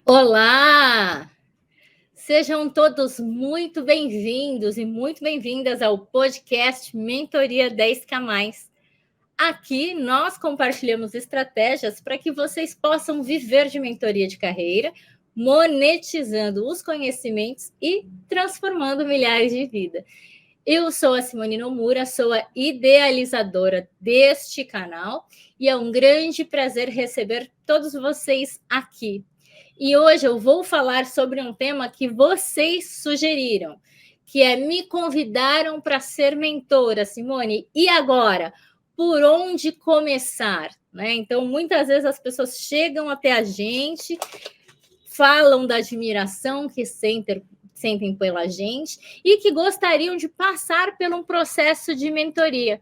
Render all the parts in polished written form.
Olá! Sejam todos muito bem-vindos e muito bem-vindas ao podcast Mentoria 10K+. Aqui nós compartilhamos estratégias para que vocês possam viver de mentoria de carreira, monetizando os conhecimentos e transformando milhares de vidas. Eu sou a Simone Nomura, sou a idealizadora deste canal e é um grande prazer receber todos vocês aqui. E hoje eu vou falar sobre um tema que vocês sugeriram, que é me convidaram para ser mentora, Simone. E agora? Por onde começar? Né? Então, muitas vezes as pessoas chegam até a gente, falam da admiração que sentem pela gente e que gostariam de passar por um processo de mentoria.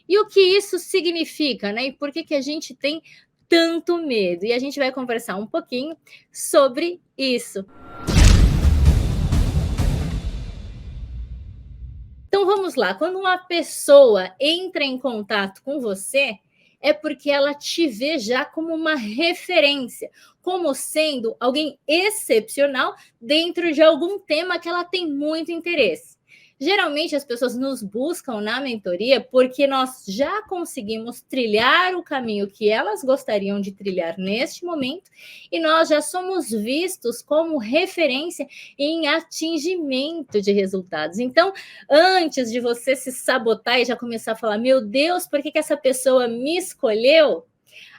E o que isso significa, né? E por que a gente tem tanto medo? E a gente vai conversar um pouquinho sobre isso. Então vamos lá, quando uma pessoa entra em contato com você, é porque ela te vê já como uma referência, como sendo alguém excepcional dentro de algum tema que ela tem muito interesse. Geralmente as pessoas nos buscam na mentoria porque nós já conseguimos trilhar o caminho que elas gostariam de trilhar neste momento e nós já somos vistos como referência em atingimento de resultados. Então, antes de você se sabotar e já começar a falar, meu Deus, por que essa pessoa me escolheu?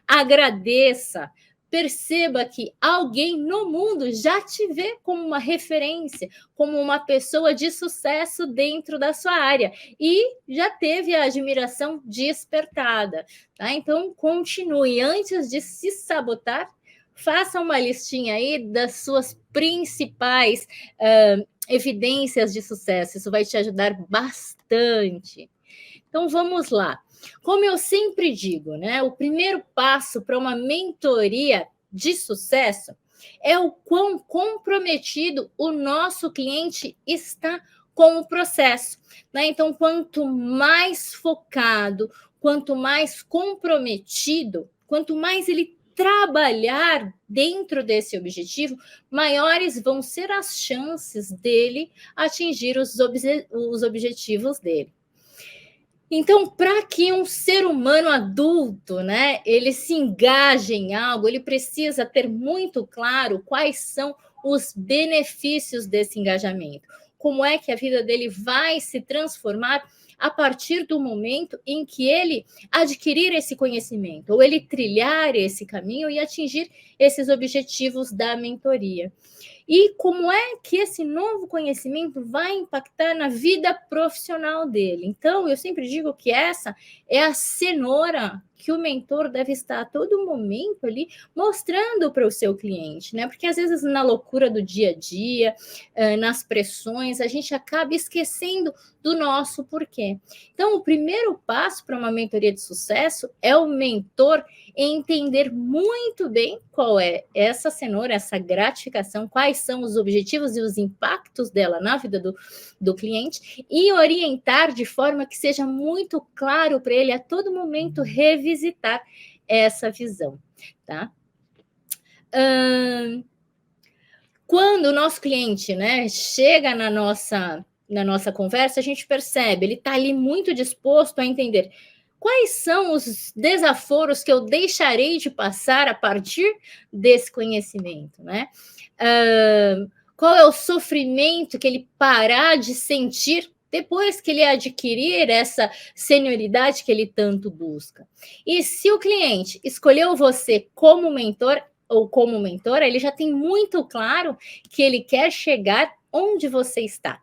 Agradeça. Perceba que alguém no mundo já te vê como uma referência, como uma pessoa de sucesso dentro da sua área e já teve a admiração despertada. Tá? Então, continue. Antes de se sabotar, faça uma listinha aí das suas principais evidências de sucesso. Isso vai te ajudar bastante. Então, vamos lá. Como eu sempre digo, né? O primeiro passo para uma mentoria de sucesso é o quão comprometido o nosso cliente está com o processo. Né? Então, quanto mais focado, quanto mais comprometido, quanto mais ele trabalhar dentro desse objetivo, maiores vão ser as chances dele atingir os objetivos dele. Então, para que um ser humano adulto, né, ele se engaje em algo, ele precisa ter muito claro quais são os benefícios desse engajamento. Como é que a vida dele vai se transformar a partir do momento em que ele adquirir esse conhecimento, ou ele trilhar esse caminho e atingir esses objetivos da mentoria. E como é que esse novo conhecimento vai impactar na vida profissional dele? Então, eu sempre digo que essa é a cenoura que o mentor deve estar a todo momento ali mostrando para o seu cliente, né? Porque às vezes na loucura do dia a dia, nas pressões, a gente acaba esquecendo do nosso porquê. Então, o primeiro passo para uma mentoria de sucesso é o mentor entender muito bem qual é essa cenoura, essa gratificação, quais são os objetivos e os impactos dela na vida do cliente e orientar de forma que seja muito claro para ele a todo momento revisitar essa visão, tá? Quando o nosso cliente, né, chega na nossa conversa, a gente percebe, ele está ali muito disposto a entender quais são os desaforos que eu deixarei de passar a partir desse conhecimento, né? Qual é o sofrimento que ele parar de sentir depois que ele adquirir essa senioridade que ele tanto busca? E se o cliente escolheu você como mentor ou como mentora, ele já tem muito claro que ele quer chegar onde você está.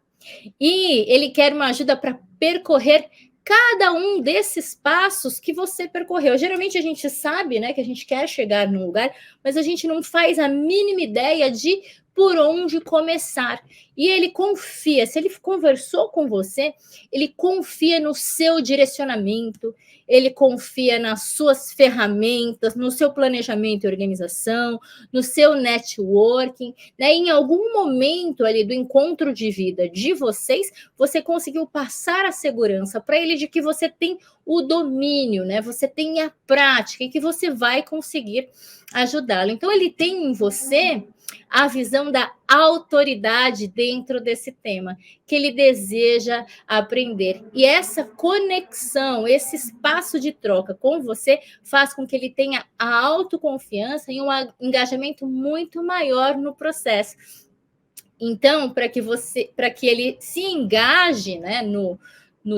E ele quer uma ajuda para percorrer cada um desses passos que você percorreu. Geralmente a gente sabe, né, que a gente quer chegar num lugar, mas a gente não faz a mínima ideia de por onde começar. E ele confia, se ele conversou com você, ele confia no seu direcionamento, ele confia nas suas ferramentas, no seu planejamento e organização, no seu networking, né? Em algum momento ali do encontro de vida de vocês, você conseguiu passar a segurança para ele de que você tem o domínio, né? Você tem a prática e que você vai conseguir ajudá-lo. Então, ele tem em você a visão da autoridade dentro desse tema, que ele deseja aprender. E essa conexão, esse espaço de troca com você, faz com que ele tenha a autoconfiança e um engajamento muito maior no processo. Então, para que ele se engaje, né, no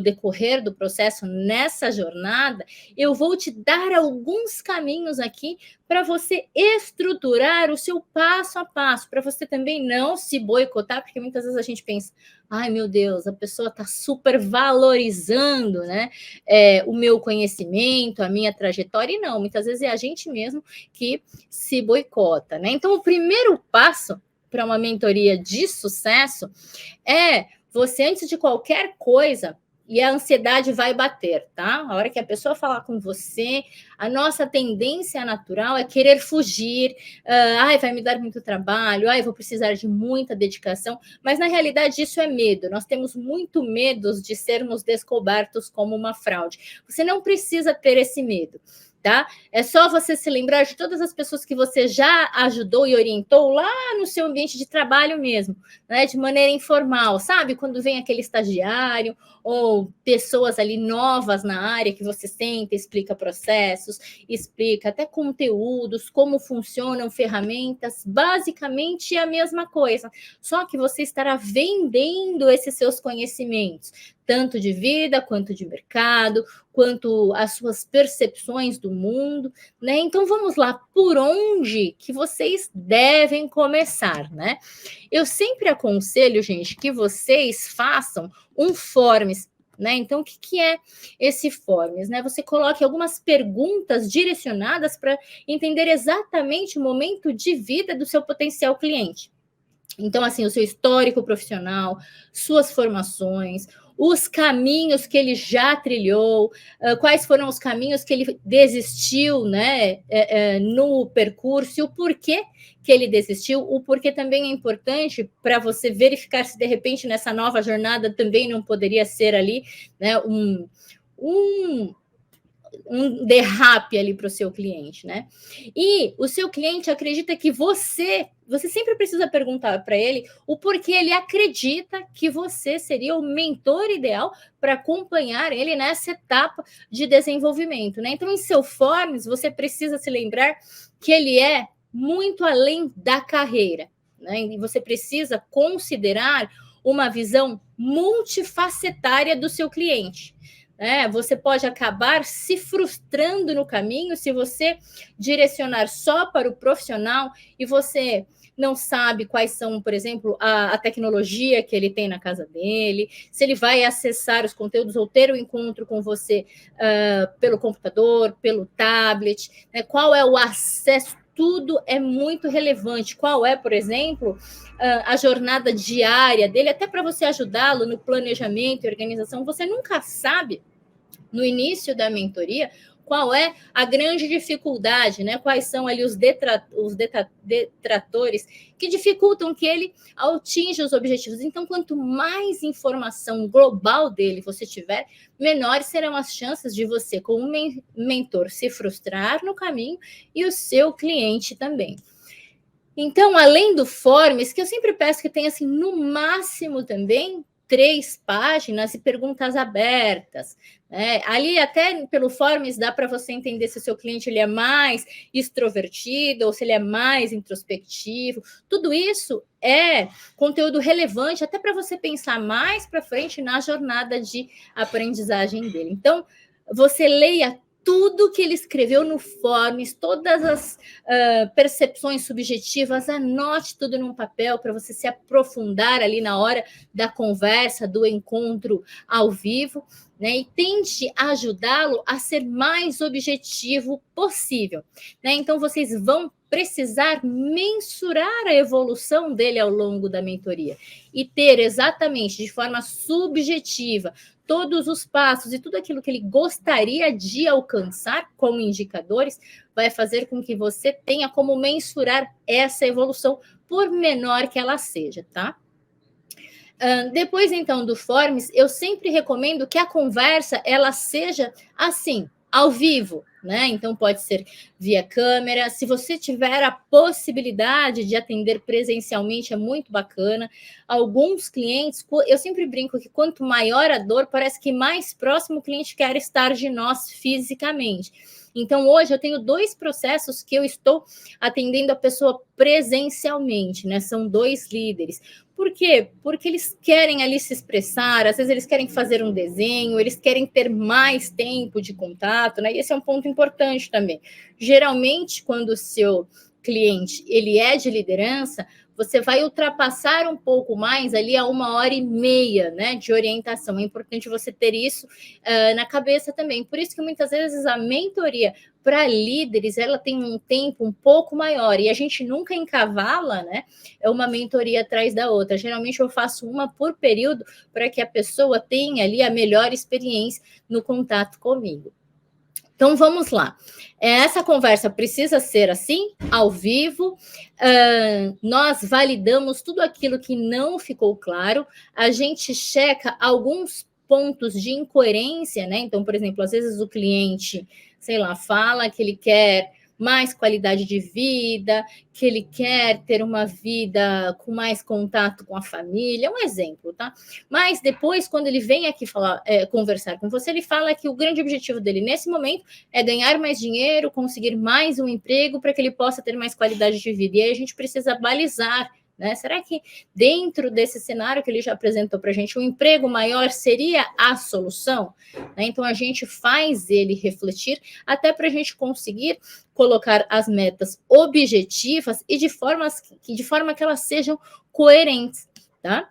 decorrer do processo, nessa jornada, eu vou te dar alguns caminhos aqui para você estruturar o seu passo a passo, para você também não se boicotar, porque muitas vezes a gente pensa, ai meu Deus, a pessoa está super valorizando, né, o meu conhecimento, a minha trajetória, e não, muitas vezes é a gente mesmo que se boicota, né? Então, o primeiro passo para uma mentoria de sucesso é você, antes de qualquer coisa, e a ansiedade vai bater, tá? A hora que a pessoa falar com você, a nossa tendência natural é querer fugir, vai me dar muito trabalho, vou precisar de muita dedicação, mas na realidade isso é medo. Nós temos muito medo de sermos descobertos como uma fraude. Você não precisa ter esse medo. Tá? É só você se lembrar de todas as pessoas que você já ajudou e orientou lá no seu ambiente de trabalho mesmo, né? De maneira informal, sabe? Quando vem aquele estagiário ou pessoas ali novas na área que você senta, explica processos, explica até conteúdos, como funcionam ferramentas, basicamente é a mesma coisa, só que você estará vendendo esses seus conhecimentos, tanto de vida, quanto de mercado, quanto as suas percepções do mundo, né? Então vamos lá, por onde que vocês devem começar, né? Eu sempre aconselho, gente, que vocês façam um forms, né? Então, o que é esse forms, né? Você coloque algumas perguntas direcionadas para entender exatamente o momento de vida do seu potencial cliente. Então, assim, o seu histórico profissional, suas formações, os caminhos que ele já trilhou, quais foram os caminhos que ele desistiu, né, no percurso, e o porquê que ele desistiu, o porquê também é importante para você verificar se, de repente, nessa nova jornada também não poderia ser ali, né, um derrape ali para o seu cliente, né? E o seu cliente acredita que você sempre precisa perguntar para ele o porquê ele acredita que você seria o mentor ideal para acompanhar ele nessa etapa de desenvolvimento, né? Então, em seu forms, você precisa se lembrar que ele é muito além da carreira, né? E você precisa considerar uma visão multifacetária do seu cliente. Você pode acabar se frustrando no caminho se você direcionar só para o profissional e você não sabe quais são, por exemplo, a tecnologia que ele tem na casa dele, se ele vai acessar os conteúdos ou ter um encontro com você pelo computador, pelo tablet, né? Qual é o acesso, tudo é muito relevante. Qual é, por exemplo, a jornada diária dele, até para você ajudá-lo no planejamento e organização. Você nunca sabe, no início da mentoria, qual é a grande dificuldade, né? Quais são ali os detratores que dificultam que ele atinja os objetivos. Então, quanto mais informação global dele você tiver, menores serão as chances de você, como mentor, se frustrar no caminho e o seu cliente também. Então, além do forms, que eu sempre peço que tenha, assim, no máximo também 3 páginas e perguntas abertas, né? Ali, até pelo forms, dá para você entender se o seu cliente ele é mais extrovertido ou se ele é mais introspectivo. Tudo isso é conteúdo relevante até para você pensar mais para frente na jornada de aprendizagem dele. Então, você leia tudo que ele escreveu no forms, todas as percepções subjetivas, anote tudo num papel para você se aprofundar ali na hora da conversa, do encontro ao vivo, né? E tente ajudá-lo a ser mais objetivo possível, né? Então, vocês vão precisar mensurar a evolução dele ao longo da mentoria e ter exatamente de forma subjetiva todos os passos e tudo aquilo que ele gostaria de alcançar como indicadores, vai fazer com que você tenha como mensurar essa evolução, por menor que ela seja, tá? Depois, então, do forms, eu sempre recomendo que a conversa, ela seja assim, ao vivo, né? Então pode ser via câmera. Se você tiver a possibilidade de atender presencialmente, é muito bacana. Alguns clientes, eu sempre brinco que quanto maior a dor, parece que mais próximo o cliente quer estar de nós fisicamente. Então, hoje eu tenho 2 processos que eu estou atendendo a pessoa presencialmente, né? São 2 líderes. Por quê? Porque eles querem ali se expressar, às vezes eles querem fazer um desenho, eles querem ter mais tempo de contato, né? E esse é um ponto importante também. Geralmente, quando o seu cliente ele é de liderança, você vai ultrapassar um pouco mais ali a 1h30, né, de orientação. É importante você ter isso na cabeça também. Por isso que muitas vezes a mentoria para líderes, ela tem um tempo um pouco maior, e a gente nunca encavala, né, uma mentoria atrás da outra. Geralmente eu faço uma por período para que a pessoa tenha ali a melhor experiência no contato comigo. Então, vamos lá. Essa conversa precisa ser assim, ao vivo. Nós validamos tudo aquilo que não ficou claro. A gente checa alguns pontos de incoerência, né? Então, por exemplo, às vezes o cliente, sei lá, fala que ele quer mais qualidade de vida, que ele quer ter uma vida com mais contato com a família, é um exemplo, tá? Mas depois, quando ele vem aqui falar, conversar com você, ele fala que o grande objetivo dele nesse momento é ganhar mais dinheiro, conseguir mais um emprego para que ele possa ter mais qualidade de vida. E aí a gente precisa balizar, né? Será que dentro desse cenário que ele já apresentou para a gente, um emprego maior seria a solução? Né? Então a gente faz ele refletir até para a gente conseguir colocar as metas objetivas e de forma que elas sejam coerentes, tá?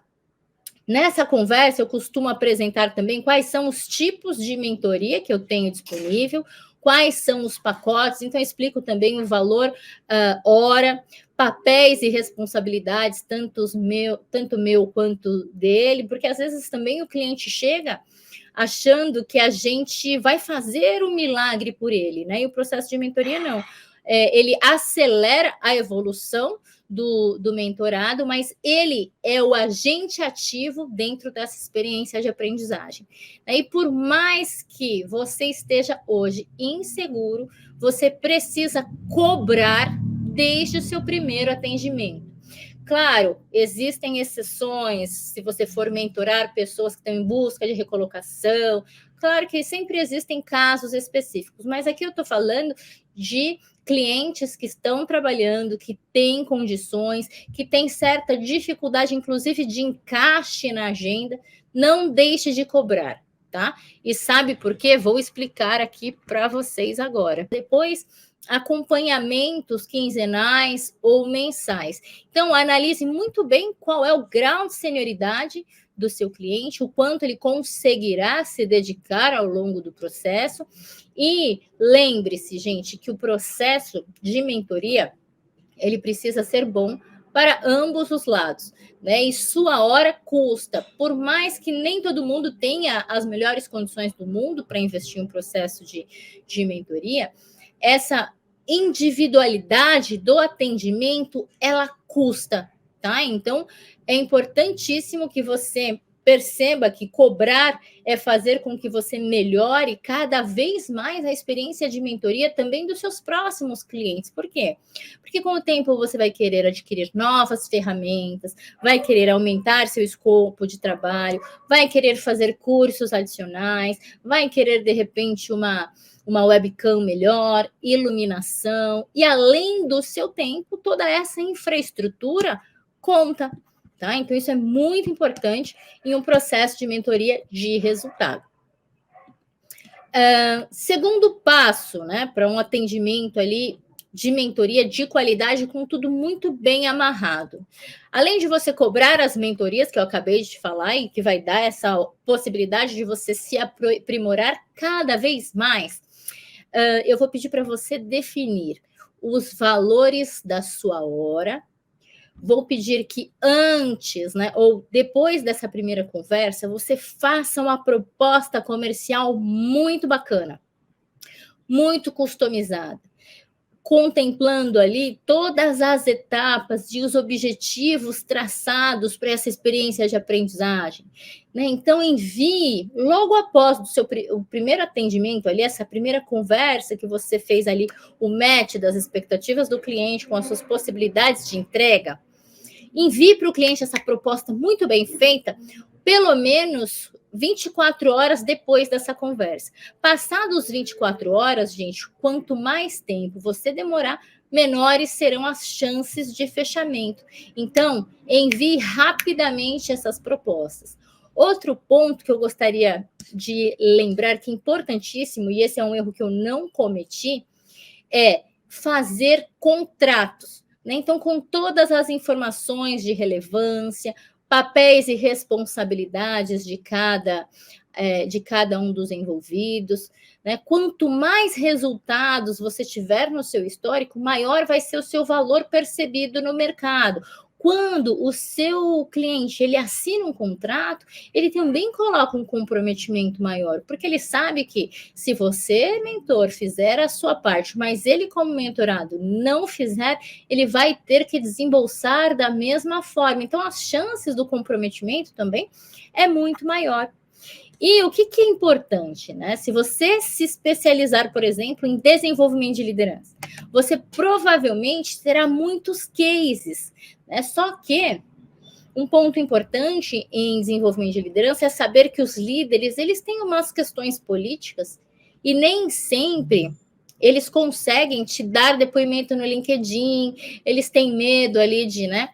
Nessa conversa, eu costumo apresentar também quais são os tipos de mentoria que eu tenho disponível, quais são os pacotes, então eu explico também o valor hora, papéis e responsabilidades, tanto meu quanto dele, porque às vezes também o cliente chega achando que a gente vai fazer um milagre por ele, né? E o processo de mentoria não. Ele acelera a evolução do mentorado, mas ele é o agente ativo dentro dessa experiência de aprendizagem. E por mais que você esteja hoje inseguro, você precisa cobrar desde o seu primeiro atendimento. Claro, existem exceções, se você for mentorar pessoas que estão em busca de recolocação, claro que sempre existem casos específicos, mas aqui eu estou falando de clientes que estão trabalhando, que têm condições, que têm certa dificuldade, inclusive de encaixe na agenda, não deixe de cobrar, tá? E sabe por quê? Vou explicar aqui para vocês agora. Depois, acompanhamentos quinzenais ou mensais. Então, analise muito bem qual é o grau de senioridade do seu cliente, o quanto ele conseguirá se dedicar ao longo do processo. E lembre-se, gente, que o processo de mentoria, ele precisa ser bom para ambos os lados, né? E sua hora custa, por mais que nem todo mundo tenha as melhores condições do mundo para investir em um processo de mentoria, essa individualidade do atendimento, ela custa, tá? Então, é importantíssimo que você perceba que cobrar é fazer com que você melhore cada vez mais a experiência de mentoria também dos seus próximos clientes. Por quê? Porque com o tempo você vai querer adquirir novas ferramentas, vai querer aumentar seu escopo de trabalho, vai querer fazer cursos adicionais, vai querer, de repente, uma webcam melhor, iluminação, e além do seu tempo, toda essa infraestrutura conta, tá? Então, isso é muito importante em um processo de mentoria de resultado. Segundo passo, né, para um atendimento ali de mentoria de qualidade com tudo muito bem amarrado. Além de você cobrar as mentorias que eu acabei de falar e que vai dar essa possibilidade de você se aprimorar cada vez mais, eu vou pedir para você definir os valores da sua hora. Vou pedir que antes, né, ou depois dessa primeira conversa, você faça uma proposta comercial muito bacana, muito customizada. contemplando ali todas as etapas e os objetivos traçados para essa experiência de aprendizagem, né? Então, envie logo após o primeiro atendimento ali, essa primeira conversa que você fez ali, o match das expectativas do cliente com as suas possibilidades de entrega, envie para o cliente essa proposta muito bem feita, pelo menos 24 horas depois dessa conversa. Passados 24 horas, gente, quanto mais tempo você demorar, menores serão as chances de fechamento. Então, envie rapidamente essas propostas. Outro ponto que eu gostaria de lembrar, que é importantíssimo, e esse é um erro que eu não cometi, é fazer contratos, né? Então, com todas as informações de relevância, papéis e responsabilidades de cada um dos envolvidos, né? Quanto mais resultados você tiver no seu histórico, maior vai ser o seu valor percebido no mercado. Quando o seu cliente ele assina um contrato, ele também coloca um comprometimento maior, porque ele sabe que se você, mentor, fizer a sua parte, mas ele, como mentorado, não fizer, ele vai ter que desembolsar da mesma forma. Então, as chances do comprometimento também é muito maior. E o que é importante, né? Se você se especializar, por exemplo, em desenvolvimento de liderança, você provavelmente terá muitos cases, né? Só que um ponto importante em desenvolvimento de liderança é saber que os líderes, eles têm umas questões políticas e nem sempre eles conseguem te dar depoimento no LinkedIn, eles têm medo ali de, né,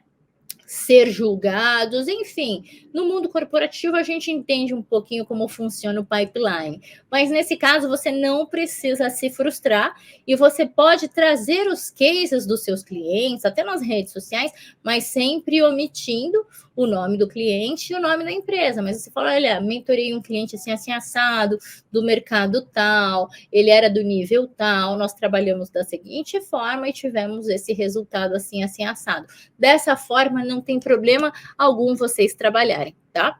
ser julgados, enfim. No mundo corporativo, a gente entende um pouquinho como funciona o pipeline, mas nesse caso, você não precisa se frustrar e você pode trazer os cases dos seus clientes, até nas redes sociais, mas sempre omitindo o nome do cliente e o nome da empresa. Mas você fala, olha, mentorei um cliente assim, assim, assado, do mercado tal, ele era do nível tal, nós trabalhamos da seguinte forma e tivemos esse resultado assim, assim, assado. Dessa forma, não tem problema algum vocês trabalharem, tá?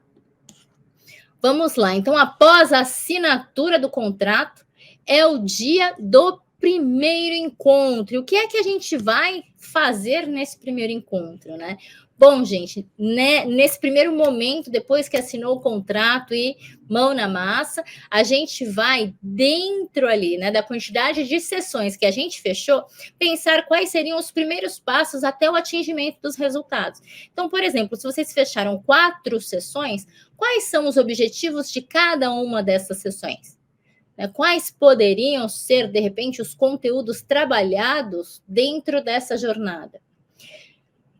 Vamos lá. Então, após a assinatura do contrato, é o dia do primeiro encontro. E o que é que a gente vai fazer nesse primeiro encontro, né? Bom, gente, né, nesse primeiro momento, depois que assinou o contrato e mão na massa, a gente vai, dentro ali, né, da quantidade de sessões que a gente fechou, pensar quais seriam os primeiros passos até o atingimento dos resultados. Então, por exemplo, se vocês fecharam 4 sessões, quais são os objetivos de cada uma dessas sessões? Quais poderiam ser, de repente, os conteúdos trabalhados dentro dessa jornada?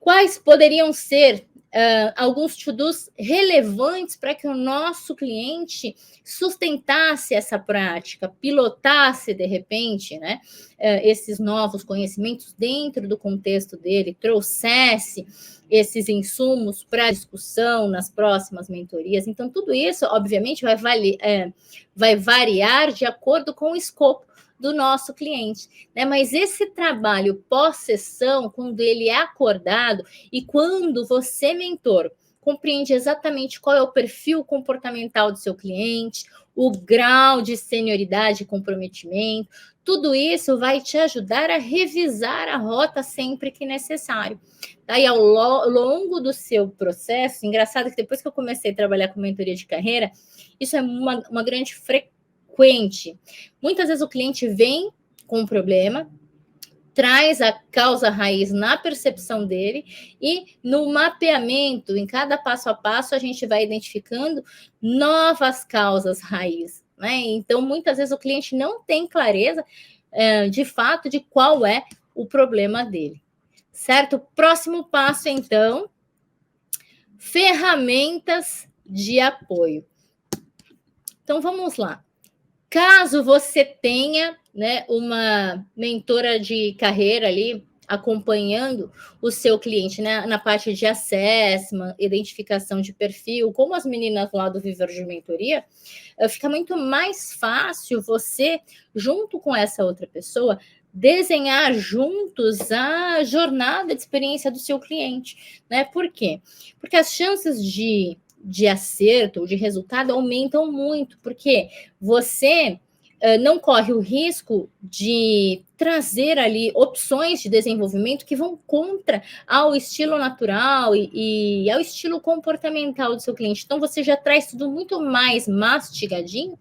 Quais poderiam ser alguns to-dos relevantes para que o nosso cliente sustentasse essa prática, pilotasse, de repente, né, esses novos conhecimentos dentro do contexto dele, trouxesse esses insumos para discussão nas próximas mentorias. Então, tudo isso, obviamente, vai variar de acordo com o escopo do nosso cliente, né? Mas esse trabalho pós-sessão, quando ele é acordado e quando você, mentor, compreende exatamente qual é o perfil comportamental do seu cliente, o grau de senioridade e comprometimento, tudo isso vai te ajudar a revisar a rota sempre que necessário. Tá? E ao longo do seu processo, engraçado que depois que eu comecei a trabalhar com mentoria de carreira, isso é uma grande frequência. Muitas vezes o cliente vem com um problema, traz a causa raiz na percepção dele e no mapeamento, em cada passo a passo, a gente vai identificando novas causas raiz, né? Então, muitas vezes o cliente não tem clareza, de fato, de qual é o problema dele, certo? Próximo passo, então, ferramentas de apoio. Então, vamos lá. Caso você tenha, né, uma mentora de carreira ali acompanhando o seu cliente, né, na parte de assessment, identificação de perfil, como as meninas lá do Viver de Mentoria, fica muito mais fácil você, junto com essa outra pessoa, desenhar juntos a jornada de experiência do seu cliente, né? Por quê? Porque as chances de acerto, de resultado, aumentam muito, porque você não corre o risco de trazer ali opções de desenvolvimento que vão contra ao estilo natural e ao estilo comportamental do seu cliente. Então, você já traz tudo muito mais mastigadinho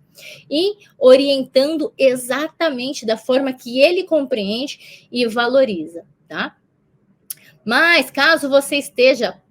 e orientando exatamente da forma que ele compreende e valoriza, tá? Mas, caso você esteja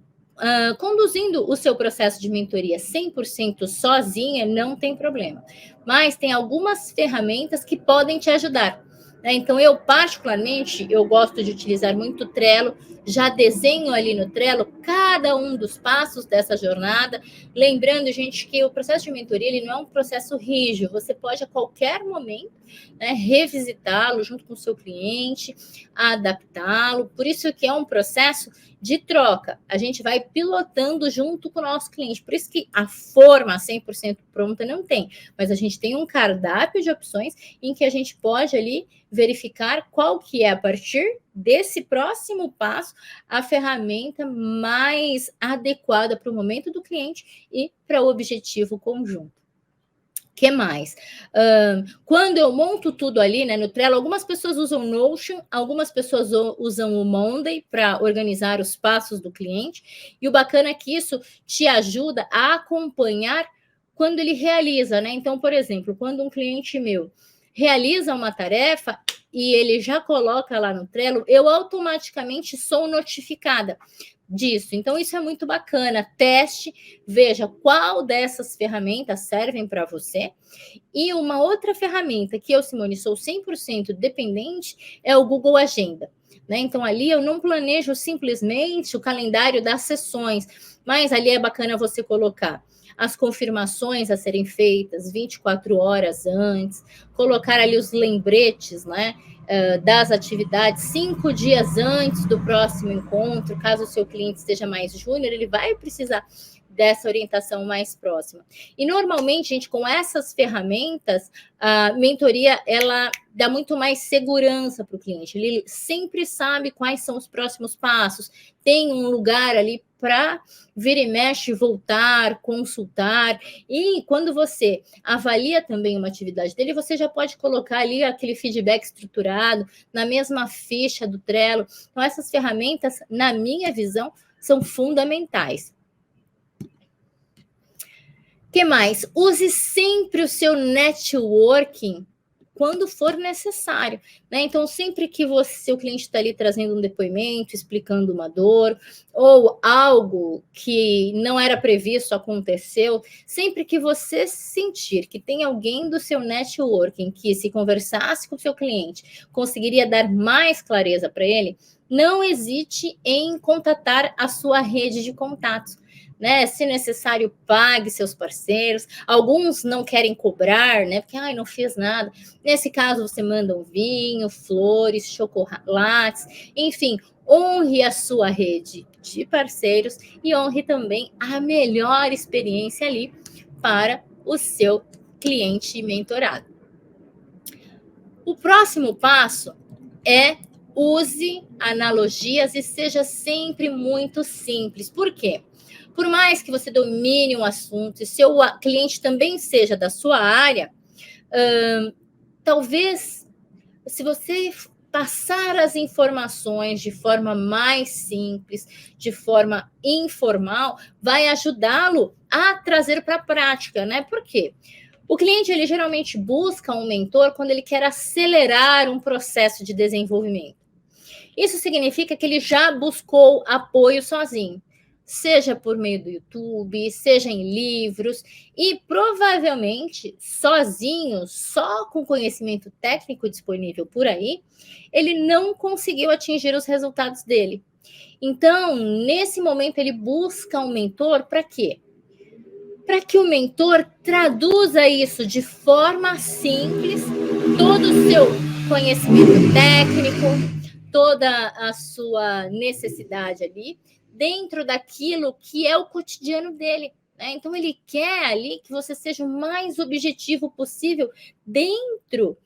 conduzindo o seu processo de mentoria 100% sozinha, não tem problema. Mas tem algumas ferramentas que podem te ajudar. Né? Então, eu particularmente, eu gosto de utilizar muito o Trello, já desenho ali no Trello cada um dos passos dessa jornada, lembrando, gente, que o processo de mentoria ele não é um processo rígido, você pode a qualquer momento, né, revisitá-lo junto com o seu cliente, adaptá-lo, por isso que é um processo de troca, a gente vai pilotando junto com o nosso cliente. Por isso que a forma 100% pronta não tem, mas a gente tem um cardápio de opções em que a gente pode ali verificar qual que é, a partir desse próximo passo, a ferramenta mais adequada para o momento do cliente e para o objetivo conjunto. Que mais? Quando eu monto tudo ali, né, no Trello, algumas pessoas usam Notion, algumas pessoas usam o Monday para organizar os passos do cliente. E o bacana é que isso te ajuda a acompanhar quando ele realiza, né? Então, por exemplo, quando um cliente meu realiza uma tarefa e ele já coloca lá no Trello, eu automaticamente sou notificada disso. Então, isso é muito bacana. Teste, veja qual dessas ferramentas servem para você. E uma outra ferramenta que eu, Simone, sou 100% dependente é o Google Agenda. Né? Então, ali eu não planejo simplesmente o calendário das sessões, mas ali é bacana você colocar as confirmações a serem feitas 24 horas antes, colocar ali os lembretes, né? Das atividades 5 dias antes do próximo encontro, caso o seu cliente esteja mais júnior, ele vai precisar dessa orientação mais próxima. E normalmente, gente, com essas ferramentas, a mentoria, ela dá muito mais segurança para o cliente. Ele sempre sabe quais são os próximos passos, tem um lugar ali para vir e mexe, voltar, consultar. E quando você avalia também uma atividade dele, você já pode colocar ali aquele feedback estruturado na mesma ficha do Trello. Então, essas ferramentas, na minha visão, são fundamentais. O que mais? Use sempre o seu networking quando for necessário, né? Então, sempre que seu cliente está ali trazendo um depoimento, explicando uma dor, ou algo que não era previsto aconteceu, sempre que você sentir que tem alguém do seu networking que, se conversasse com o seu cliente, conseguiria dar mais clareza para ele, não hesite em contatar a sua rede de contatos. Né? Se necessário, pague seus parceiros. Alguns não querem cobrar, né? Porque não fiz nada. Nesse caso, você manda um vinho, flores, chocolates, enfim, honre a sua rede de parceiros e honre também a melhor experiência ali para o seu cliente mentorado. O próximo passo é use analogias e seja sempre muito simples. Por quê? Por mais que você domine um assunto e seu cliente também seja da sua área, talvez, se você passar as informações de forma mais simples, de forma informal, vai ajudá-lo a trazer para a prática, né? Por quê? O cliente, ele geralmente busca um mentor quando ele quer acelerar um processo de desenvolvimento. Isso significa que ele já buscou apoio sozinho, seja por meio do YouTube, seja em livros, e provavelmente sozinho, só com conhecimento técnico disponível por aí, ele não conseguiu atingir os resultados dele. Então, nesse momento, ele busca um mentor para quê? Para que o mentor traduza isso de forma simples, todo o seu conhecimento técnico, toda a sua necessidade ali, dentro daquilo que é o cotidiano dele. Né? Então, ele quer ali que você seja o mais objetivo possível dentro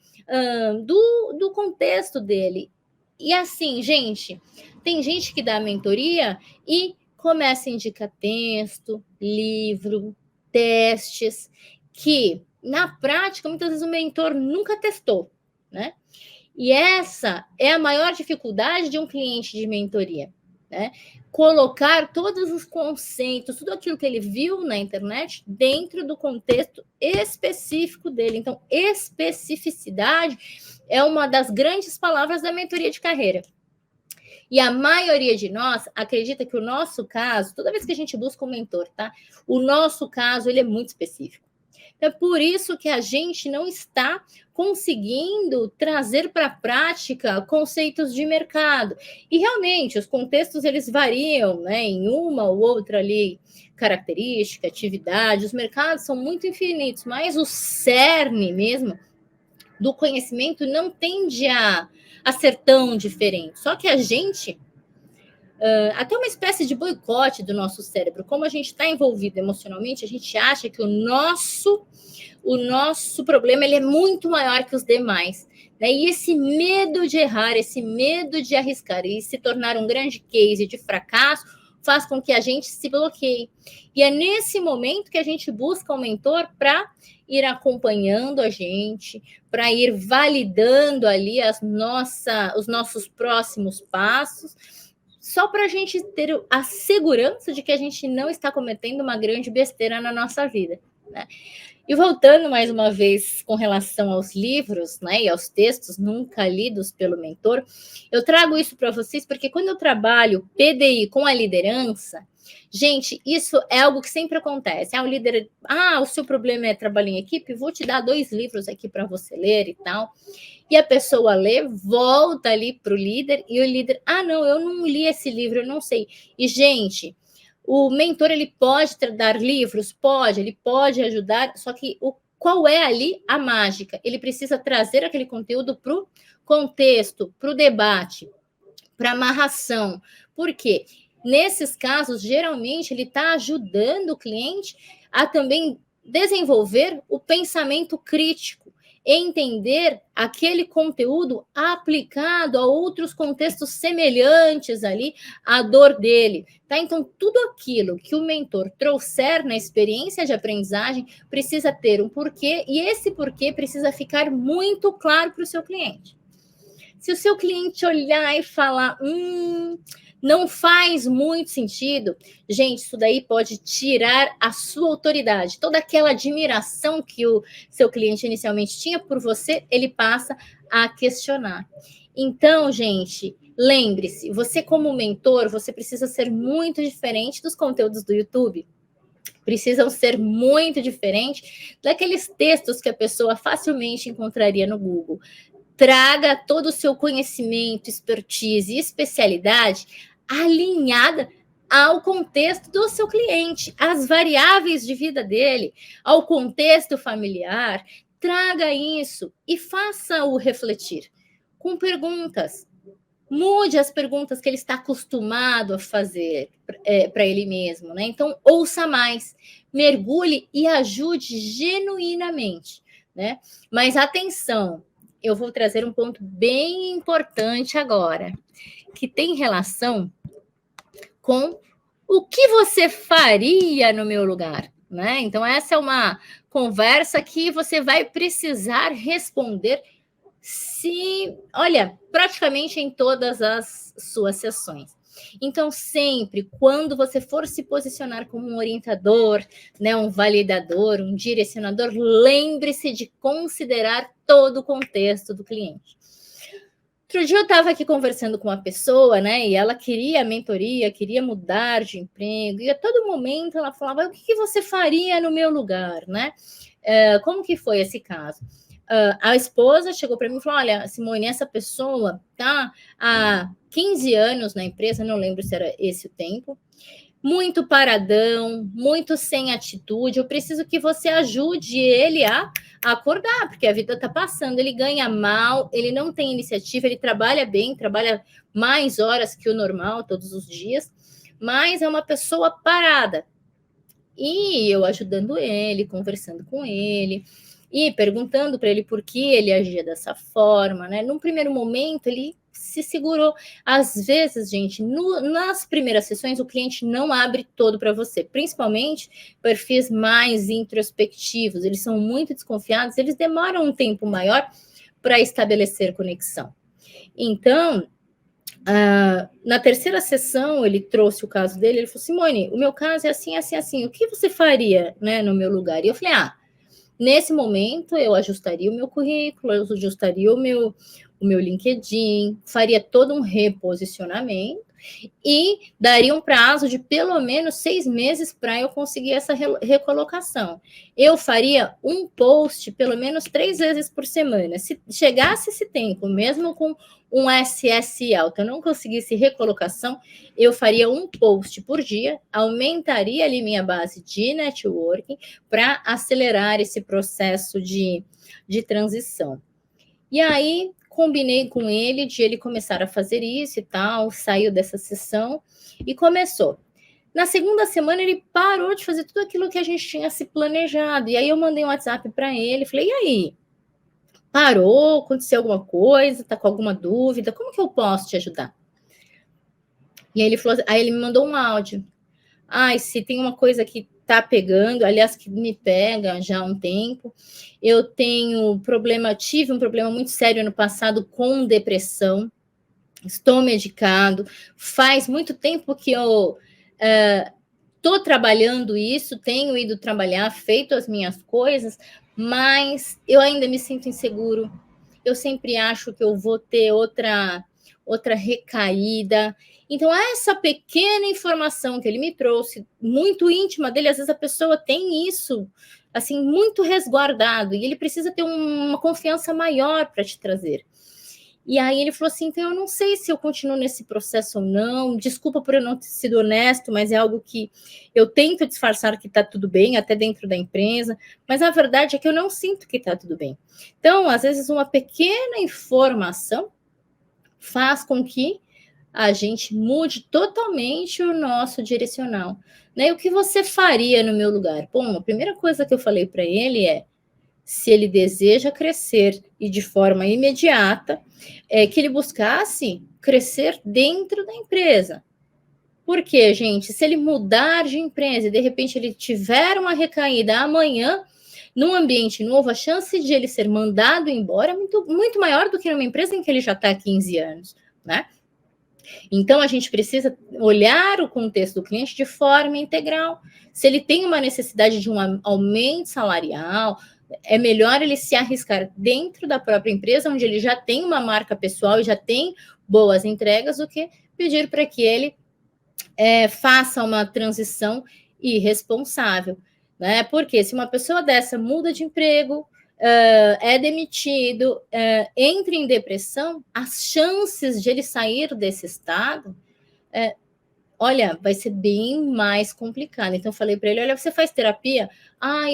do contexto dele. E assim, gente, tem gente que dá mentoria e começa a indicar texto, livro, testes, que na prática, muitas vezes o mentor nunca testou, né? E essa é a maior dificuldade de um cliente de mentoria, né? Colocar todos os conceitos, tudo aquilo que ele viu na internet dentro do contexto específico dele. Então, especificidade é uma das grandes palavras da mentoria de carreira. E a maioria de nós acredita que o nosso caso, toda vez que a gente busca um mentor, tá? O nosso caso, ele é muito específico. É por isso que a gente não está conseguindo trazer para a prática conceitos de mercado. E realmente, os contextos eles variam, né, em uma ou outra ali característica, atividade, os mercados são muito infinitos, mas o cerne mesmo do conhecimento não tende a ser tão diferente. Só que a gente até uma espécie de boicote do nosso cérebro. Como a gente está envolvido emocionalmente, a gente acha que o nosso problema ele é muito maior que os demais. Né? E esse medo de errar, esse medo de arriscar e se tornar um grande case de fracasso faz com que a gente se bloqueie. E é nesse momento que a gente busca um mentor para ir acompanhando a gente, para ir validando ali os nossos próximos passos, só para a gente ter a segurança de que a gente não está cometendo uma grande besteira na nossa vida. Né? E voltando mais uma vez com relação aos livros, né, e aos textos nunca lidos pelo mentor, eu trago isso para vocês porque quando eu trabalho PDI com a liderança, gente, isso é algo que sempre acontece. O líder, o seu problema é trabalhar em equipe, vou te dar 2 livros aqui para você ler e tal. E a pessoa lê, volta ali para o líder, e o líder, não, eu não li esse livro, eu não sei. E, gente, o mentor, ele pode dar livros? Pode, ele pode ajudar, só que qual é ali a mágica? Ele precisa trazer aquele conteúdo para o contexto, para o debate, para a amarração. Por quê? Nesses casos, geralmente, ele está ajudando o cliente a também desenvolver o pensamento crítico, entender aquele conteúdo aplicado a outros contextos semelhantes ali à dor dele, tá? Então, tudo aquilo que o mentor trouxer na experiência de aprendizagem precisa ter um porquê, e esse porquê precisa ficar muito claro para o seu cliente. Se o seu cliente olhar e falar, não faz muito sentido, gente, isso daí pode tirar a sua autoridade. Toda aquela admiração que o seu cliente inicialmente tinha por você, ele passa a questionar. Então, gente, lembre-se, você como mentor, você precisa ser muito diferente dos conteúdos do YouTube. Precisam ser muito diferentes daqueles textos que a pessoa facilmente encontraria no Google. Traga todo o seu conhecimento, expertise e especialidade alinhada ao contexto do seu cliente, às variáveis de vida dele, ao contexto familiar. Traga isso e faça-o refletir com perguntas. Mude as perguntas que ele está acostumado a fazer para ele mesmo, né? Então, ouça mais, mergulhe e ajude genuinamente, né? Mas atenção, eu vou trazer um ponto bem importante agora, que tem relação com o que você faria no meu lugar, né? Então, essa é uma conversa que você vai precisar responder praticamente em todas as suas sessões. Então, sempre, quando você for se posicionar como um orientador, né, um validador, um direcionador, lembre-se de considerar todo o contexto do cliente. Outro dia eu estava aqui conversando com uma pessoa, né, e ela queria mentoria, queria mudar de emprego, e a todo momento ela falava, o que você faria no meu lugar, né? Como que foi esse caso? A esposa chegou para mim e falou, olha, Simone, essa pessoa tá há 15 anos na empresa, não lembro se era esse o tempo, muito paradão, muito sem atitude, eu preciso que você ajude ele a acordar, porque a vida está passando, ele ganha mal, ele não tem iniciativa, ele trabalha bem, trabalha mais horas que o normal todos os dias, mas é uma pessoa parada. E eu ajudando ele, conversando com ele, e perguntando para ele por que ele agia dessa forma, né? Num primeiro momento, ele se segurou. Às vezes, gente, nas primeiras sessões, o cliente não abre todo para você, principalmente perfis mais introspectivos, eles são muito desconfiados, eles demoram um tempo maior para estabelecer conexão. Então, na terceira sessão, ele trouxe o caso dele, ele falou, Simone, o meu caso é assim, assim, assim, o que você faria, né, no meu lugar? E eu falei, nesse momento, eu ajustaria o meu currículo, eu ajustaria o meu LinkedIn, faria todo um reposicionamento e daria um prazo de pelo menos 6 meses para eu conseguir essa recolocação. Eu faria um post pelo menos 3 vezes por semana. Se chegasse esse tempo, mesmo com um SS alto, eu não conseguisse recolocação, eu faria um post por dia, aumentaria ali minha base de networking para acelerar esse processo de transição. E aí, combinei com ele de ele começar a fazer isso e tal, saiu dessa sessão e começou. Na segunda semana, ele parou de fazer tudo aquilo que a gente tinha se planejado. E aí, eu mandei um WhatsApp para ele, falei, e aí? Parou? Aconteceu alguma coisa? Tá com alguma dúvida? Como que eu posso te ajudar? E aí ele me mandou um áudio. Se tem uma coisa que tá pegando, aliás, que me pega já há um tempo. Eu tive um problema muito sério no passado com depressão. Estou medicado. Faz muito tempo que eu estou trabalhando isso, tenho ido trabalhar, feito as minhas coisas, mas eu ainda me sinto inseguro. Eu sempre acho que eu vou ter outra recaída. Então, essa pequena informação que ele me trouxe, muito íntima dele, às vezes a pessoa tem isso, assim, muito resguardado, e ele precisa ter uma confiança maior para te trazer. E aí ele falou assim, então eu não sei se eu continuo nesse processo ou não, desculpa por eu não ter sido honesto, mas é algo que eu tento disfarçar que está tudo bem, até dentro da empresa, mas a verdade é que eu não sinto que está tudo bem. Então, às vezes, uma pequena informação faz com que a gente mude totalmente o nosso direcional. Né? E o que você faria no meu lugar? Bom, a primeira coisa que eu falei para ele é, se ele deseja crescer e de forma imediata, que ele buscasse crescer dentro da empresa. Por quê, gente? Se ele mudar de empresa e de repente ele tiver uma recaída amanhã, num ambiente novo, a chance de ele ser mandado embora é muito, muito maior do que numa empresa em que ele já está há 15 anos, né? Então, a gente precisa olhar o contexto do cliente de forma integral. Se ele tem uma necessidade de um aumento salarial, é melhor ele se arriscar dentro da própria empresa, onde ele já tem uma marca pessoal e já tem boas entregas, do que pedir para que ele faça uma transição irresponsável. Né? Porque se uma pessoa dessa muda de emprego, é demitido, entra em depressão, as chances de ele sair desse estado, olha, vai ser bem mais complicado. Então, eu falei para ele, olha, você faz terapia?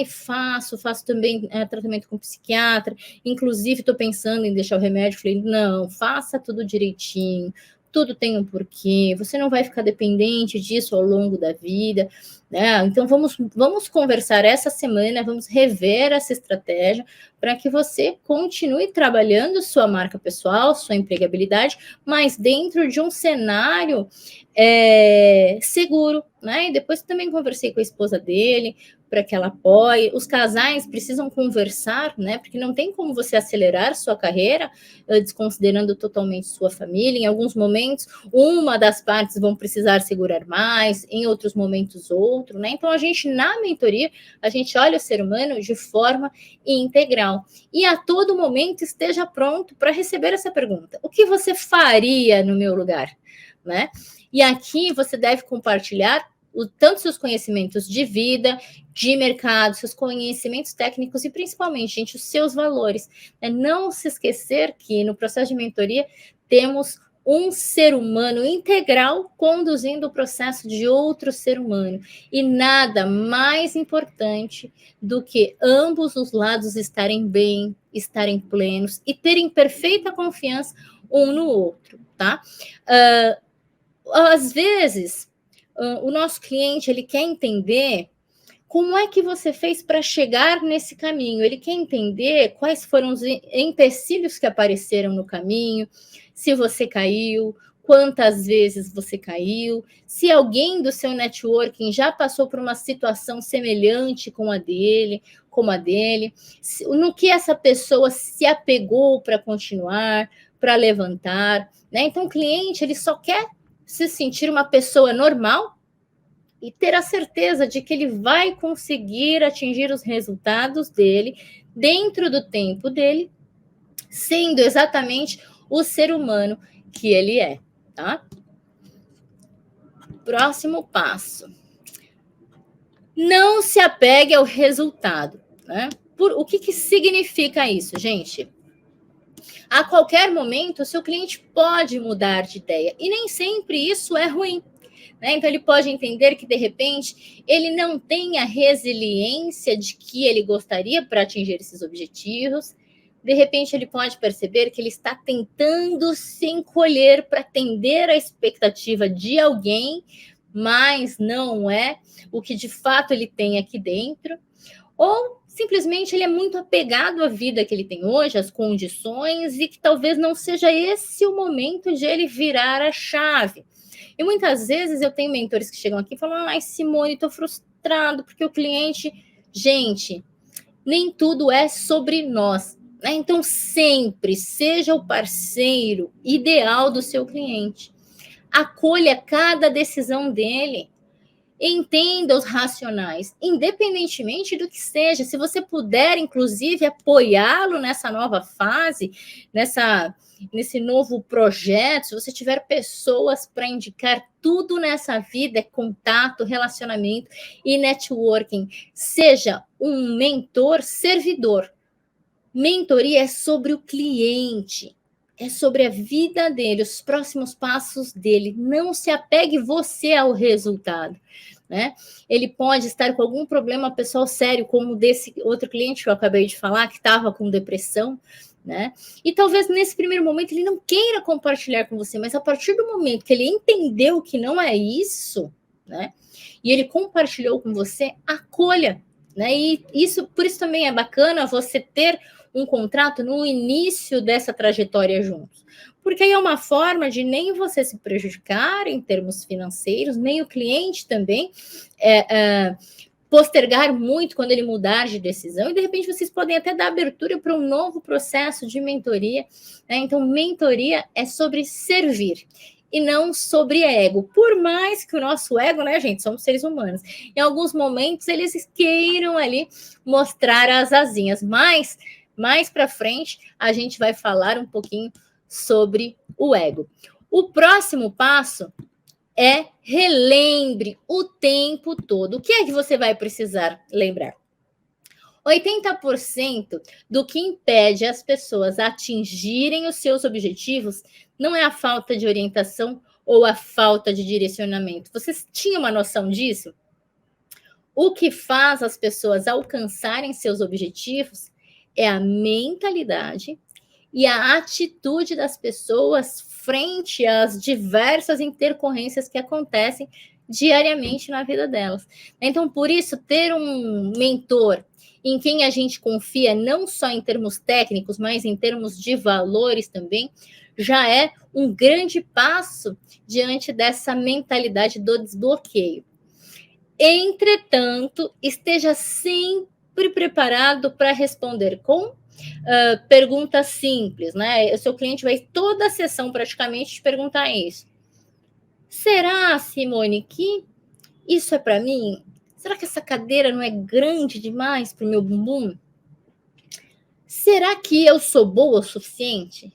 Faço também tratamento com psiquiatra, inclusive estou pensando em deixar o remédio. Falei, não, faça tudo direitinho, tudo tem um porquê, você não vai ficar dependente disso ao longo da vida, né? Então, vamos conversar essa semana, vamos rever essa estratégia para que você continue trabalhando sua marca pessoal, sua empregabilidade, mas dentro de um cenário seguro, né? E depois também conversei com a esposa dele, para que ela apoie. Os casais precisam conversar, né? Porque não tem como você acelerar sua carreira desconsiderando totalmente sua família. Em alguns momentos, uma das partes vão precisar segurar mais, em outros momentos, outro, né? Então, na mentoria, a gente olha o ser humano de forma integral. E a todo momento esteja pronto para receber essa pergunta. O que você faria no meu lugar? Né? E aqui você deve compartilhar tanto seus conhecimentos de vida, de mercado, seus conhecimentos técnicos e principalmente, gente, os seus valores. Não se esquecer que no processo de mentoria temos um ser humano integral conduzindo o processo de outro ser humano. E nada mais importante do que ambos os lados estarem bem, estarem plenos e terem perfeita confiança um no outro, tá? Às vezes, o nosso cliente ele quer entender Como é que você fez para chegar nesse caminho? Ele quer entender quais foram os empecilhos que apareceram no caminho, se você caiu, quantas vezes você caiu, se alguém do seu networking já passou por uma situação semelhante com a dele, como a dele, no que essa pessoa se apegou para continuar, para levantar, né? Então, o cliente ele só quer se sentir uma pessoa normal e ter a certeza de que ele vai conseguir atingir os resultados dele dentro do tempo dele, sendo exatamente o ser humano que ele é, tá? Próximo passo. Não se apegue ao resultado, né? O que significa isso, gente? A qualquer momento, o seu cliente pode mudar de ideia, e nem sempre isso é ruim. Né? Então, ele pode entender que, de repente, ele não tem a resiliência de que ele gostaria para atingir esses objetivos. De repente, ele pode perceber que ele está tentando se encolher para atender a expectativa de alguém, mas não é o que de fato ele tem aqui dentro. Ou simplesmente ele é muito apegado à vida que ele tem hoje, às condições, e que talvez não seja esse o momento de ele virar a chave. E muitas vezes eu tenho mentores que chegam aqui e falam: ai, Simone, estou frustrado porque o cliente... Gente, nem tudo é sobre nós, né? Então, sempre seja o parceiro ideal do seu cliente. Acolha cada decisão dele. Entenda os racionais, independentemente do que seja. Se você puder, inclusive, apoiá-lo nessa nova fase, nesse novo projeto, se você tiver pessoas para indicar, tudo nessa vida é contato, relacionamento e networking. Seja um mentor servidor. Mentoria é sobre o cliente, é sobre a vida dele, os próximos passos dele. Não se apegue você ao resultado, né? Ele pode estar com algum problema pessoal sério, como desse outro cliente que eu acabei de falar, que estava com depressão, né? E talvez nesse primeiro momento ele não queira compartilhar com você, mas a partir do momento que ele entendeu que não é isso, né? E ele compartilhou com você, acolha, né? E por isso também é bacana você ter um contrato no início dessa trajetória juntos. Porque aí é uma forma de nem você se prejudicar em termos financeiros, nem o cliente também postergar muito quando ele mudar de decisão, e de repente vocês podem até dar abertura para um novo processo de mentoria, né? Então, mentoria é sobre servir e não sobre ego. Por mais que o nosso ego, né, gente, somos seres humanos, em alguns momentos eles queiram ali mostrar as asinhas, mas mais para frente a gente vai falar um pouquinho sobre o ego. O próximo passo é relembre o tempo todo. O que é que você vai precisar lembrar? 80% do que impede as pessoas atingirem os seus objetivos não é a falta de orientação ou a falta de direcionamento. Vocês tinham uma noção disso? O que faz as pessoas alcançarem seus objetivos é a mentalidade e a atitude das pessoas frente às diversas intercorrências que acontecem diariamente na vida delas. Então, por isso, ter um mentor em quem a gente confia, não só em termos técnicos, mas em termos de valores também, já é um grande passo diante dessa mentalidade do desbloqueio. Entretanto, esteja sempre preparado para responder com perguntas simples, né? O seu cliente vai toda a sessão praticamente te perguntar isso. Será, Simone, que isso é para mim? Será que essa cadeira não é grande demais para o meu bumbum? Será que eu sou boa o suficiente?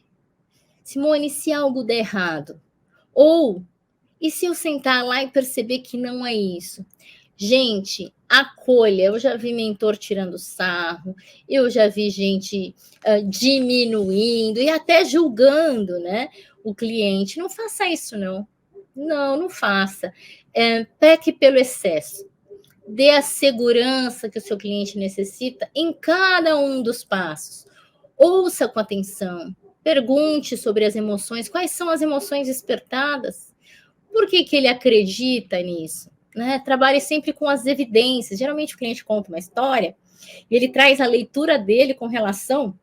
Simone, se algo der errado? Ou, e se eu sentar lá e perceber que não é isso? Gente, acolha. Eu já vi mentor tirando sarro, eu já vi gente diminuindo e até julgando, né, o cliente. Não faça isso, não. Não faça. Peque pelo excesso. Dê a segurança que o seu cliente necessita em cada um dos passos. Ouça com atenção. Pergunte sobre as emoções. Quais são as emoções despertadas? Por que ele acredita nisso? né? Trabalhe sempre com as evidências. Geralmente o cliente conta uma história e ele traz a leitura dele com relação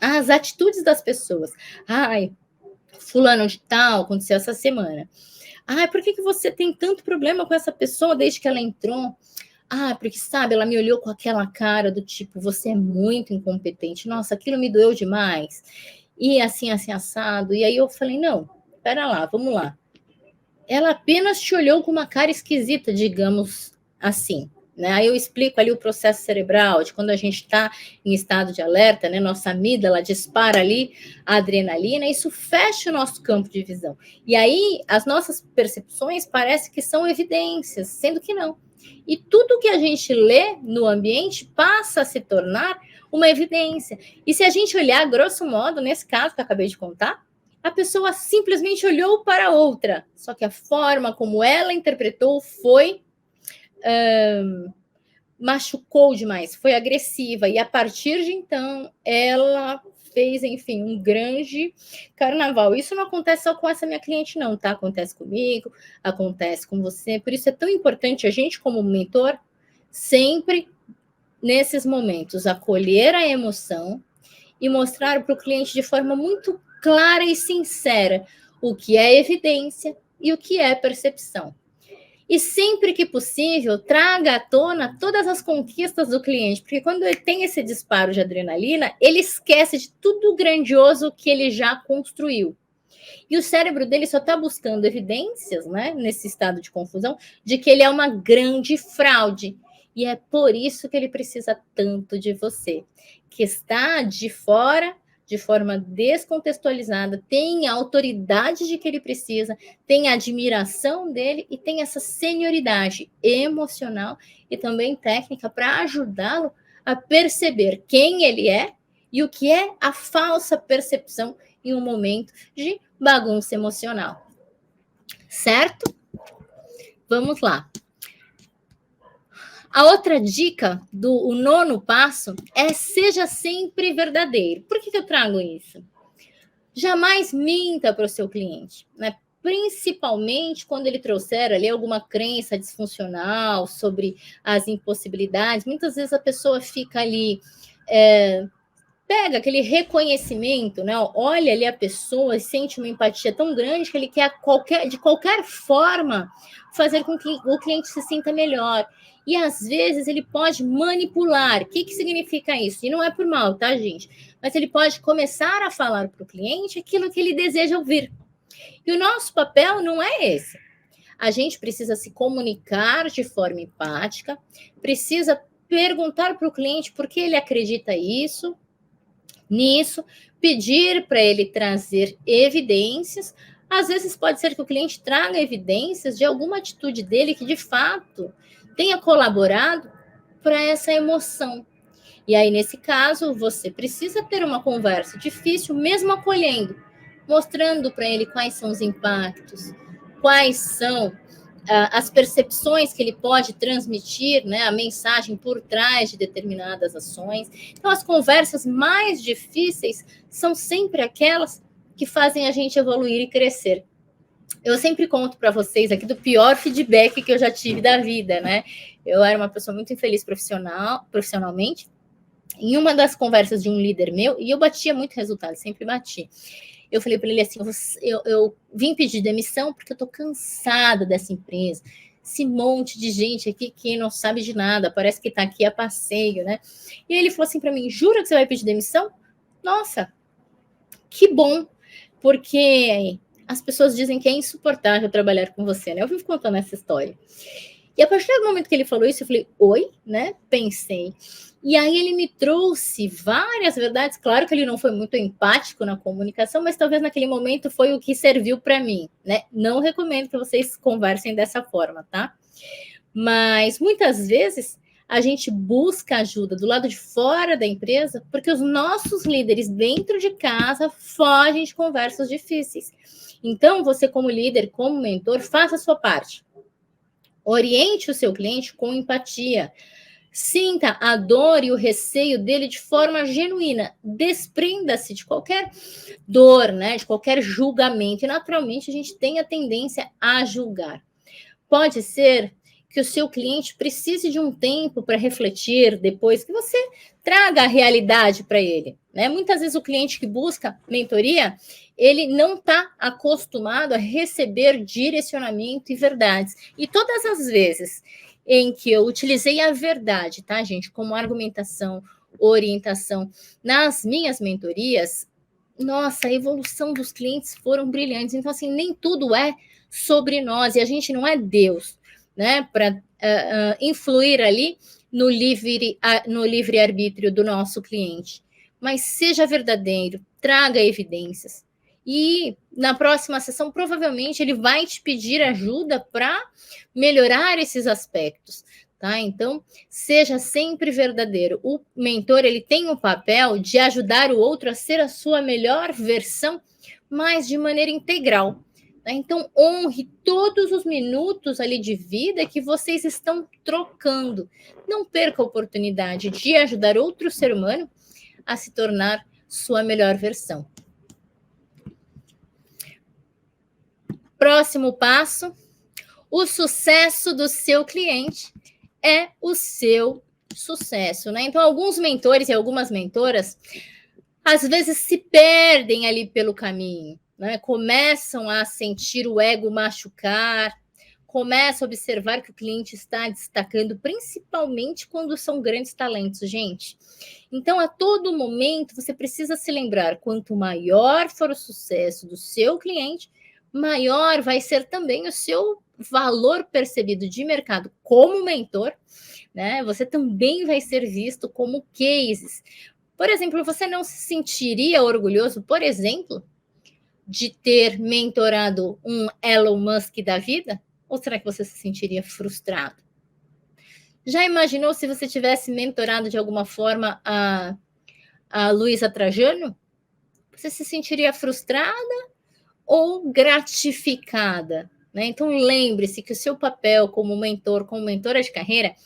às atitudes das pessoas. Ai, fulano de tal, aconteceu essa semana. Ah, por que você tem tanto problema com essa pessoa desde que ela entrou? Ah, porque, sabe, ela me olhou com aquela cara do tipo, você é muito incompetente. Nossa, aquilo me doeu demais. E assim, assim, assado. E aí eu falei, não, pera lá, vamos lá. Ela apenas te olhou com uma cara esquisita, digamos assim. Né? Aí eu explico ali o processo cerebral, de quando a gente está em estado de alerta, né? Nossa amígdala dispara ali a adrenalina, isso fecha o nosso campo de visão. E aí as nossas percepções parecem que são evidências, sendo que não. E tudo que a gente lê no ambiente passa a se tornar uma evidência. E se a gente olhar, grosso modo, nesse caso que eu acabei de contar, a pessoa simplesmente olhou para outra, só que a forma como ela interpretou foi machucou demais, foi agressiva, e a partir de então ela fez, enfim, um grande carnaval. Isso não acontece só com essa minha cliente, não, tá? Acontece comigo, acontece com você, por isso é tão importante a gente, como mentor, sempre nesses momentos, acolher a emoção e mostrar para o cliente de forma muito clara e sincera o que é evidência e o que é percepção. E sempre que possível, traga à tona todas as conquistas do cliente, porque quando ele tem esse disparo de adrenalina, ele esquece de tudo grandioso que ele já construiu. E o cérebro dele só está buscando evidências, né, nesse estado de confusão, de que ele é uma grande fraude. E é por isso que ele precisa tanto de você, que está de fora, de forma descontextualizada, tem a autoridade de que ele precisa, tem a admiração dele e tem essa senioridade emocional e também técnica para ajudá-lo a perceber quem ele é e o que é a falsa percepção em um momento de bagunça emocional. Certo? Vamos lá. A outra dica o nono passo é seja sempre verdadeiro. Por que eu trago isso? Jamais minta para o seu cliente, né? Principalmente quando ele trouxer ali alguma crença disfuncional sobre as impossibilidades. Muitas vezes a pessoa fica ali pega aquele reconhecimento, né? Olha ali a pessoa e sente uma empatia tão grande que ele quer de qualquer forma fazer com que o cliente se sinta melhor. E às vezes ele pode manipular. O que significa isso? E não é por mal, tá, gente? Mas ele pode começar a falar para o cliente aquilo que ele deseja ouvir. E o nosso papel não é esse. A gente precisa se comunicar de forma empática, precisa perguntar para o cliente por que ele acredita nisso, pedir para ele trazer evidências. Às vezes pode ser que o cliente traga evidências de alguma atitude dele que de fato tenha colaborado para essa emoção. E aí, nesse caso, você precisa ter uma conversa difícil, mesmo acolhendo, mostrando para ele quais são os impactos, quais são as percepções que ele pode transmitir, né, a mensagem por trás de determinadas ações. Então, as conversas mais difíceis são sempre aquelas que fazem a gente evoluir e crescer. Eu sempre conto para vocês aqui do pior feedback que eu já tive da vida, né? Eu era uma pessoa muito infeliz profissionalmente. Em uma das conversas de um líder meu, e eu batia muito resultado, sempre bati. Eu falei para ele assim, eu vim pedir demissão porque eu tô cansada dessa empresa. Esse monte de gente aqui que não sabe de nada, parece que tá aqui a passeio, né? E ele falou assim para mim, jura que você vai pedir demissão? Nossa, que bom, porque as pessoas dizem que é insuportável trabalhar com você, né? Eu vivo contando essa história. E a partir do momento que ele falou isso, eu falei, oi, né? Pensei. E aí ele me trouxe várias verdades. Claro que ele não foi muito empático na comunicação, mas talvez naquele momento foi o que serviu para mim, né? Não recomendo que vocês conversem dessa forma, tá? Mas muitas vezes a gente busca ajuda do lado de fora da empresa porque os nossos líderes dentro de casa fogem de conversas difíceis. Então, você como líder, como mentor, faça a sua parte. Oriente o seu cliente com empatia. Sinta a dor e o receio dele de forma genuína. Desprenda-se de qualquer dor, né? De qualquer julgamento. E, naturalmente, a gente tem a tendência a julgar. Pode ser que o seu cliente precise de um tempo para refletir depois que você traga a realidade para ele, né? Muitas vezes o cliente que busca mentoria, ele não está acostumado a receber direcionamento e verdades. E todas as vezes em que eu utilizei a verdade, tá, gente, como argumentação, orientação nas minhas mentorias, nossa, a evolução dos clientes foram brilhantes. Então, assim, nem tudo é sobre nós, e a gente não é Deus, né, para influir ali no livre-arbítrio do nosso cliente. Mas seja verdadeiro, traga evidências. E na próxima sessão, provavelmente, ele vai te pedir ajuda para melhorar esses aspectos. Tá? Então, seja sempre verdadeiro. O mentor, ele tem o papel de ajudar o outro a ser a sua melhor versão, mas de maneira integral. Tá? Então, honre todos os minutos ali de vida que vocês estão trocando. Não perca a oportunidade de ajudar outro ser humano a se tornar sua melhor versão. Próximo passo: o sucesso do seu cliente é o seu sucesso, né? Então, alguns mentores e algumas mentoras, às vezes, se perdem ali pelo caminho, né? Começam a sentir o ego machucar, começam a observar que o cliente está destacando, principalmente quando são grandes talentos, gente. Então, a todo momento, você precisa se lembrar, quanto maior for o sucesso do seu cliente, maior vai ser também o seu valor percebido de mercado como mentor, né? Você também vai ser visto como cases. Por exemplo, você não se sentiria orgulhoso, por exemplo, de ter mentorado um Elon Musk da vida? Ou será que você se sentiria frustrado? Já imaginou se você tivesse mentorado de alguma forma a Luísa Trajano? Você se sentiria frustrada ou gratificada? Né? Então, lembre-se que o seu papel como mentor, como mentora de carreira,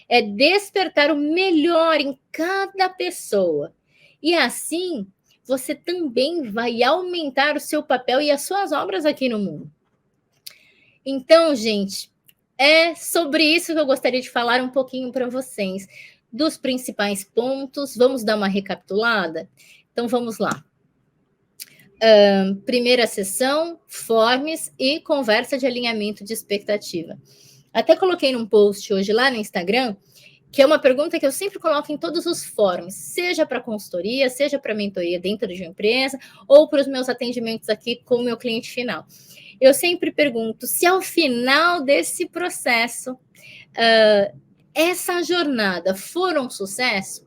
é despertar o melhor em cada pessoa. E assim, você também vai aumentar o seu papel e as suas obras aqui no mundo. Então, gente, é sobre isso que eu gostaria de falar um pouquinho para vocês, dos principais pontos. Vamos dar uma recapitulada? Então, vamos lá. Primeira sessão, forms e conversa de alinhamento de expectativa. Até coloquei num post hoje lá no Instagram, que é uma pergunta que eu sempre coloco em todos os forms, seja para consultoria, seja para mentoria dentro de uma empresa, ou para os meus atendimentos aqui com o meu cliente final. Eu sempre pergunto se ao final desse processo, essa jornada for um sucesso,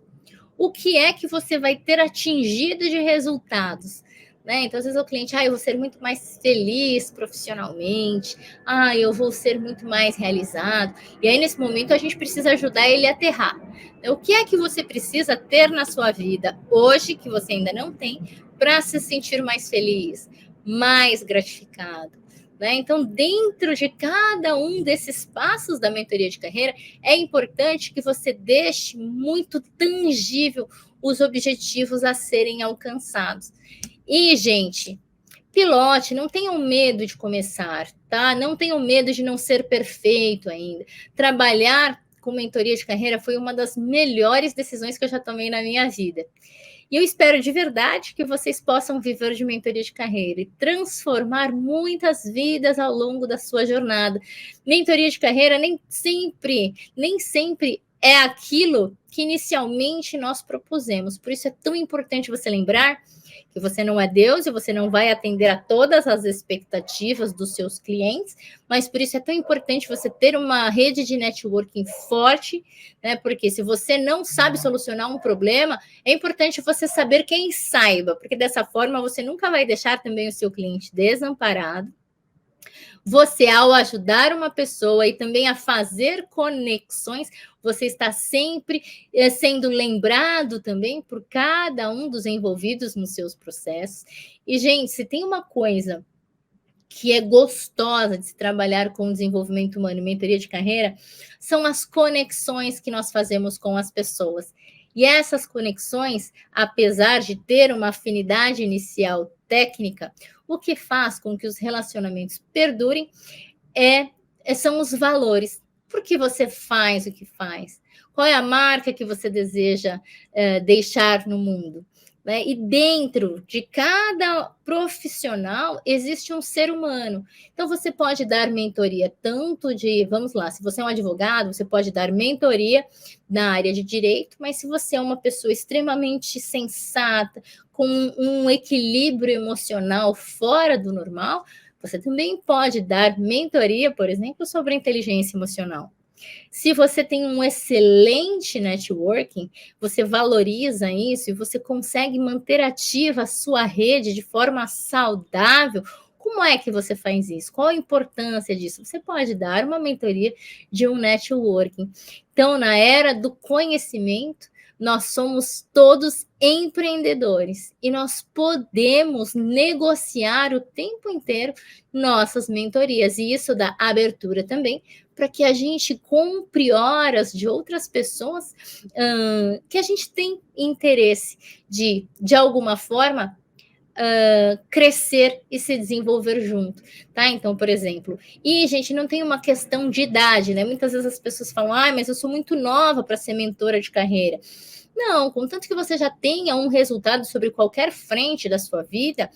o que é que você vai ter atingido de resultados? Né? Então, às vezes o cliente, eu vou ser muito mais feliz profissionalmente, eu vou ser muito mais realizado. E aí, nesse momento, a gente precisa ajudar ele a aterrar. Então, o que é que você precisa ter na sua vida hoje, que você ainda não tem, para se sentir mais feliz, mais gratificado? Né? Então, dentro de cada um desses passos da mentoria de carreira, é importante que você deixe muito tangível os objetivos a serem alcançados. E, gente, pilote, não tenham medo de começar, tá? Não tenham medo de não ser perfeito ainda. Trabalhar com mentoria de carreira foi uma das melhores decisões que eu já tomei na minha vida. E eu espero de verdade que vocês possam viver de mentoria de carreira e transformar muitas vidas ao longo da sua jornada. Mentoria de carreira nem sempre é aquilo que inicialmente nós propusemos. Por isso é tão importante você lembrar que você não é Deus e você não vai atender a todas as expectativas dos seus clientes, mas por isso é tão importante você ter uma rede de networking forte, né? Porque se você não sabe solucionar um problema, é importante você saber quem saiba, porque dessa forma você nunca vai deixar também o seu cliente desamparado. Você, ao ajudar uma pessoa e também a fazer conexões, você está sempre sendo lembrado também por cada um dos envolvidos nos seus processos. E, gente, se tem uma coisa que é gostosa de se trabalhar com desenvolvimento humano e mentoria de carreira, são as conexões que nós fazemos com as pessoas. E essas conexões, apesar de ter uma afinidade inicial técnica, o que faz com que os relacionamentos perdurem são os valores. Por que você faz o que faz? Qual é a marca que você deseja deixar no mundo? Né? E dentro de cada profissional existe um ser humano. Então, você pode dar mentoria tanto de, vamos lá, se você é um advogado, você pode dar mentoria na área de direito, mas se você é uma pessoa extremamente sensata, com um equilíbrio emocional fora do normal, você também pode dar mentoria, por exemplo, sobre inteligência emocional. Se você tem um excelente networking, você valoriza isso e você consegue manter ativa a sua rede de forma saudável. Como é que você faz isso? Qual a importância disso? Você pode dar uma mentoria de um networking. Então, na era do conhecimento, nós somos todos empreendedores e nós podemos negociar o tempo inteiro nossas mentorias, e isso dá abertura também para que a gente compre horas de outras pessoas que a gente tem interesse de alguma forma, crescer e se desenvolver junto, tá? Então, por exemplo, e gente, não tem uma questão de idade, né? Muitas vezes as pessoas falam, mas eu sou muito nova para ser mentora de carreira. Não, contanto que você já tenha um resultado sobre qualquer frente da sua vida,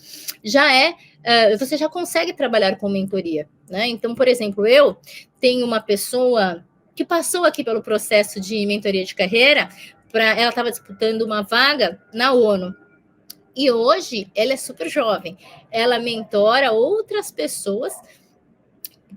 você já consegue trabalhar com mentoria, né? Então, por exemplo, eu tenho uma pessoa que passou aqui pelo processo de mentoria de carreira, ela estava disputando uma vaga na ONU. E hoje ela é super jovem. Ela mentora outras pessoas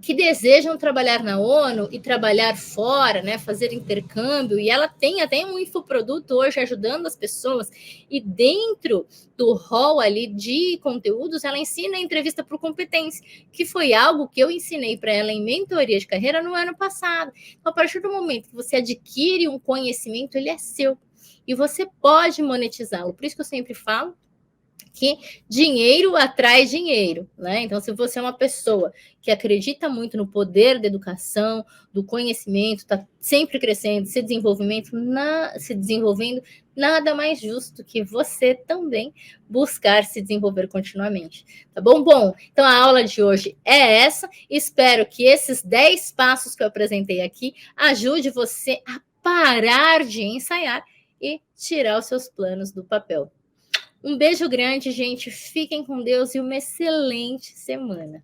que desejam trabalhar na ONU e trabalhar fora, né, fazer intercâmbio, e ela tem até um infoproduto hoje ajudando as pessoas, e dentro do hall ali de conteúdos, ela ensina a entrevista por competência, que foi algo que eu ensinei para ela em mentoria de carreira no ano passado. Então, a partir do momento que você adquire um conhecimento, ele é seu, e você pode monetizá-lo. Por isso que eu sempre falo que dinheiro atrai dinheiro, né? Então, se você é uma pessoa que acredita muito no poder da educação, do conhecimento, está sempre crescendo, se desenvolvendo, nada mais justo que você também buscar se desenvolver continuamente, tá bom? Bom, então a aula de hoje é essa. Espero que esses 10 passos que eu apresentei aqui ajude você a parar de ensaiar e tirar os seus planos do papel. Um beijo grande, gente. Fiquem com Deus e uma excelente semana.